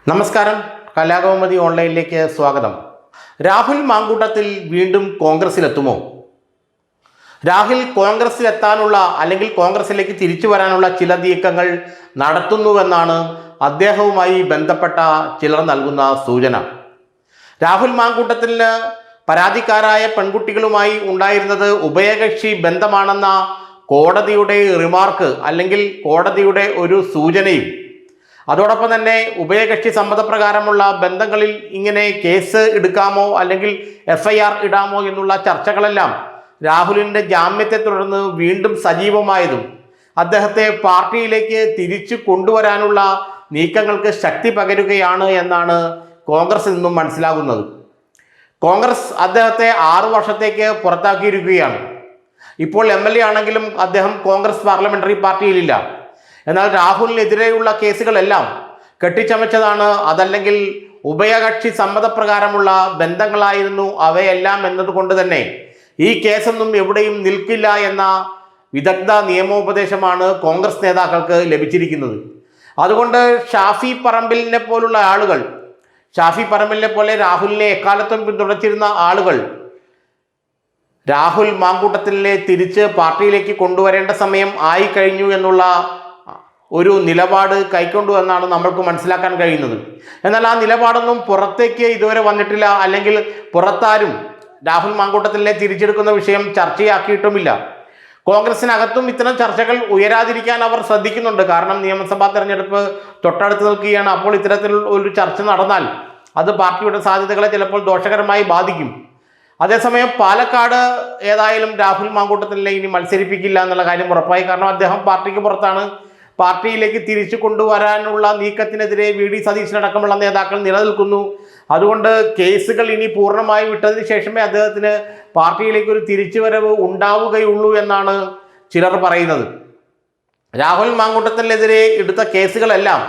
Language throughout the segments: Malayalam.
നമസ്കാരം, കലാകൗമുദി ഓൺലൈനിലേക്ക് സ്വാഗതം. രാഹുൽ മാങ്കൂട്ടത്തിൽ വീണ്ടും കോൺഗ്രസിലെത്തുമോ? രാഹുൽ കോൺഗ്രസിലെത്താനുള്ള അല്ലെങ്കിൽ കോൺഗ്രസിലേക്ക് തിരിച്ചു വരാനുള്ള ചില നീക്കങ്ങൾ നടത്തുന്നുവെന്നാണ് അദ്ദേഹവുമായി ബന്ധപ്പെട്ട ചിലർ നൽകുന്ന സൂചന. രാഹുൽ മാങ്കൂട്ടത്തിന് പരാതിക്കാരായ പെൺകുട്ടികളുമായി ഉണ്ടായിരുന്നത് ഉഭയകക്ഷി ബന്ധമാണെന്ന കോടതിയുടെ റിമാർക്ക് അല്ലെങ്കിൽ കോടതിയുടെ ഒരു സൂചനയും, അതോടൊപ്പം തന്നെ ഉഭയകക്ഷി സമ്മതപ്രകാരമുള്ള ബന്ധങ്ങളിൽ ഇങ്ങനെ കേസ് എടുക്കാമോ അല്ലെങ്കിൽ FIR ഇടാമോ എന്നുള്ള ചർച്ചകളെല്ലാം രാഹുലിൻ്റെ ജാമ്യത്തെ തുടർന്ന് വീണ്ടും സജീവമായതും അദ്ദേഹത്തെ പാർട്ടിയിലേക്ക് തിരിച്ചു കൊണ്ടുവരാനുള്ള നീക്കങ്ങൾക്ക് ശക്തി പകരുകയാണ് എന്നാണ് കോൺഗ്രസിൽ നിന്നും മനസ്സിലാകുന്നത്. കോൺഗ്രസ് അദ്ദേഹത്തെ 6 വർഷത്തേക്ക് പുറത്താക്കിയിരിക്കുകയാണ്. ഇപ്പോൾ MLA ആണെങ്കിലും അദ്ദേഹം കോൺഗ്രസ് പാർലമെന്ററി പാർട്ടിയിലില്ല. എന്നാൽ രാഹുലിനെതിരെയുള്ള കേസുകളെല്ലാം കെട്ടിച്ചമച്ചതാണ്, അതല്ലെങ്കിൽ ഉഭയകക്ഷി സമ്മതപ്രകാരമുള്ള ബന്ധങ്ങളായിരുന്നു അവയെല്ലാം എന്നതുകൊണ്ട് തന്നെ ഈ കേസൊന്നും എവിടെയും നിൽക്കില്ല എന്ന വിദഗ്ധ നിയമോപദേശമാണ് കോൺഗ്രസ് നേതാക്കൾക്ക് ലഭിച്ചിരിക്കുന്നത്. അതുകൊണ്ട് ഷാഫി പറമ്പിലിനെ പോലുള്ള ആളുകൾ, ഷാഫി പറമ്പിലിനെ പോലെ രാഹുലിനെ എക്കാലത്തും പിന്തുണച്ചിരുന്ന ആളുകൾ രാഹുൽ മാങ്കൂട്ടത്തിനെ തിരിച്ച് പാർട്ടിയിലേക്ക് കൊണ്ടുവരേണ്ട സമയം ആയി കഴിഞ്ഞു എന്നുള്ള ഒരു നിലപാട് കൈക്കൊണ്ടു എന്നാണ് നമ്മൾക്ക് മനസ്സിലാക്കാൻ കഴിയുന്നത്. എന്നാൽ ആ നിലപാടൊന്നും പുറത്തേക്ക് ഇതുവരെ വന്നിട്ടില്ല, അല്ലെങ്കിൽ പുറത്താരും രാഹുൽ മാങ്കൂട്ടത്തിനെ തിരിച്ചെടുക്കുന്ന വിഷയം ചർച്ചയാക്കിയിട്ടുമില്ല. കോൺഗ്രസിനകത്തും ഇത്തരം ചർച്ചകൾ ഉയരാതിരിക്കാൻ അവർ ശ്രദ്ധിക്കുന്നുണ്ട്. കാരണം നിയമസഭാ തെരഞ്ഞെടുപ്പ് തൊട്ടടുത്ത് നിൽക്കുകയാണ്. അപ്പോൾ ഇത്തരത്തിൽ ഒരു ചർച്ച നടന്നാൽ അത് പാർട്ടിയുടെ സാധ്യതകളെ ചിലപ്പോൾ ദോഷകരമായി ബാധിക്കും. അതേസമയം പാലക്കാട് ഏതായാലും രാഹുൽ മാങ്കൂട്ടത്തിനെ ഇനി മത്സരിപ്പിക്കില്ല എന്നുള്ള കാര്യം ഉറപ്പായി. കാരണം അദ്ദേഹം പാർട്ടിക്ക് പുറത്താണ്. പാർട്ടിയിലേക്ക് തിരിച്ചു കൊണ്ടുവരാനുള്ള നീക്കത്തിനെതിരെ VD സതീശനടക്കമുള്ള നേതാക്കൾ നിലനിൽക്കുന്നു. അതുകൊണ്ട് കേസുകൾ ഇനി പൂർണ്ണമായി വിട്ടതിന് ശേഷമേ അദ്ദേഹത്തിന് പാർട്ടിയിലേക്ക് ഒരു തിരിച്ചുവരവ് ഉണ്ടാവുകയുള്ളൂ എന്നാണ് ചിലർ പറയുന്നത്. രാഹുൽ മാങ്കൂട്ടത്തിനെതിരെ എടുത്ത കേസുകളെല്ലാം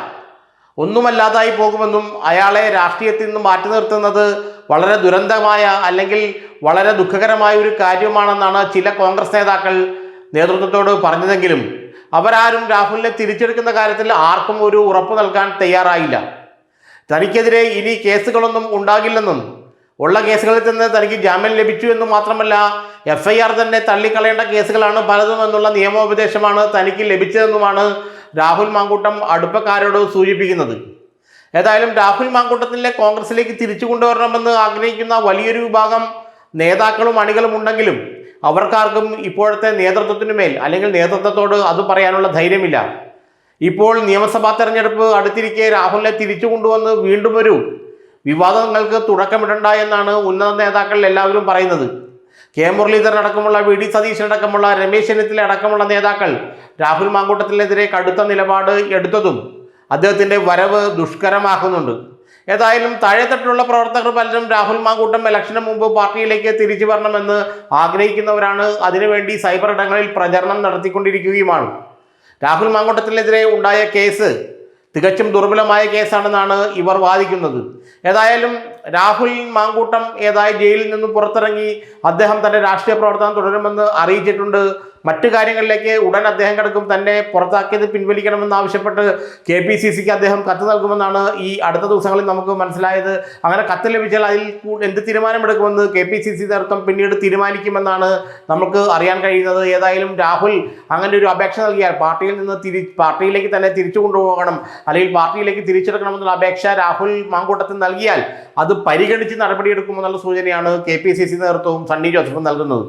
ഒന്നുമല്ലാതായി പോകുമെന്നും അയാളെ രാഷ്ട്രീയത്തിൽ നിന്ന് മാറ്റി നിർത്തുന്നത് വളരെ ദുരന്തമായ അല്ലെങ്കിൽ വളരെ ദുഃഖകരമായ ഒരു കാര്യമാണെന്നാണ് ചില കോൺഗ്രസ് നേതാക്കൾ നേതൃത്വത്തോട് പറഞ്ഞതെങ്കിലും അവരാരും രാഹുലിനെ തിരിച്ചെടുക്കുന്ന കാര്യത്തിൽ ആർക്കും ഒരു ഉറപ്പ് നൽകാൻ തയ്യാറായില്ല. തനിക്കെതിരെ ഇനി കേസുകളൊന്നും ഉണ്ടാകില്ലെന്നും ഉള്ള കേസുകളിൽ തന്നെ തനിക്ക് ജാമ്യം ലഭിച്ചു എന്നും മാത്രമല്ല FIR തന്നെ തള്ളിക്കളയേണ്ട കേസുകളാണ് പലതും എന്നുള്ള നിയമോപദേശമാണ് തനിക്ക് ലഭിച്ചതെന്നുമാണ് രാഹുൽ മാങ്കൂട്ടം അടുപ്പക്കാരോട് സൂചിപ്പിക്കുന്നത്. ഏതായാലും രാഹുൽ മാങ്കൂട്ടത്തിലെ കോൺഗ്രസിലേക്ക് തിരിച്ചു കൊണ്ടുവരണമെന്ന് ആഗ്രഹിക്കുന്ന വലിയൊരു വിഭാഗം നേതാക്കളും അണികളും ഉണ്ടെങ്കിലും അവർക്കാർക്കും ഇപ്പോഴത്തെ നേതൃത്വത്തിനുമേൽ അല്ലെങ്കിൽ നേതൃത്വത്തോട് അത് പറയാനുള്ള ധൈര്യമില്ല. ഇപ്പോൾ നിയമസഭാ തെരഞ്ഞെടുപ്പ് അടുത്തിരിക്കെ രാഹുലിനെ തിരിച്ചു കൊണ്ടുവന്ന് വീണ്ടും ഒരു വിവാദങ്ങൾക്ക് തുടക്കമിടണ്ട എന്നാണ് ഉന്നത നേതാക്കൾ എല്ലാവരും പറയുന്നത്. മുരളീധരൻ അടക്കമുള്ള VD സതീശനടക്കമുള്ള രമേശ് ചെന്നിത്തല അടക്കമുള്ള നേതാക്കൾ രാഹുൽ മാങ്കൂട്ടത്തിനെതിരെ കടുത്ത നിലപാട് എടുത്തതും അദ്ദേഹത്തിൻ്റെ വരവ് ദുഷ്കരമാക്കുന്നുണ്ട്. ഏതായാലും താഴെത്തട്ടിലുള്ള പ്രവർത്തകർ പലരും രാഹുൽ മാങ്കൂട്ടം ഇലക്ഷന് മുമ്പ് പാർട്ടിയിലേക്ക് തിരിച്ചു വരണമെന്ന് ആഗ്രഹിക്കുന്നവരാണ്. അതിനുവേണ്ടി സൈബർ ഇടങ്ങളിൽ പ്രചരണം നടത്തിക്കൊണ്ടിരിക്കുകയുമാണ്. രാഹുൽ മാങ്കൂട്ടത്തിനെതിരെ ഉണ്ടായ കേസ് തികച്ചും ദുർബലമായ കേസാണെന്നാണ് ഇവർ വാദിക്കുന്നത്. ഏതായാലും രാഹുൽ മാങ്കൂട്ടം ജയിലിൽ നിന്ന് പുറത്തിറങ്ങി അദ്ദേഹം തൻ്റെ രാഷ്ട്രീയ പ്രവർത്തനം തുടരുമെന്ന് അറിയിച്ചിട്ടുണ്ട്. മറ്റു കാര്യങ്ങളിലേക്ക് ഉടൻ അദ്ദേഹം കിടക്കും. തന്നെ പുറത്താക്കിയത് പിൻവലിക്കണമെന്ന് ആവശ്യപ്പെട്ട് KPCCക്ക് അദ്ദേഹം കത്ത് നൽകുമെന്നാണ് ഈ അടുത്ത ദിവസങ്ങളിൽ നമുക്ക് മനസ്സിലായത്. അങ്ങനെ കത്ത് ലഭിച്ചാൽ അതിൽ എന്ത് തീരുമാനമെടുക്കുമെന്ന് KPCC നേതൃത്വം പിന്നീട് തീരുമാനിക്കുമെന്നാണ് നമുക്ക് അറിയാൻ കഴിയുന്നത്. ഏതായാലും രാഹുൽ അങ്ങനെ ഒരു അപേക്ഷ നൽകിയാൽ പാർട്ടിയിൽ നിന്ന് പാർട്ടിയിലേക്ക് തന്നെ തിരിച്ചു കൊണ്ടുപോകണം അല്ലെങ്കിൽ പാർട്ടിയിലേക്ക് തിരിച്ചെടുക്കണമെന്നുള്ള അപേക്ഷ രാഹുൽ മാങ്കൂട്ടത്തിൽ നൽകിയാൽ അത് പരിഗണിച്ച് നടപടിയെടുക്കുമെന്നുള്ള സൂചനയാണ് KPCC നേതൃത്വവും സണ്ണി ജോസഫും നൽകുന്നത്.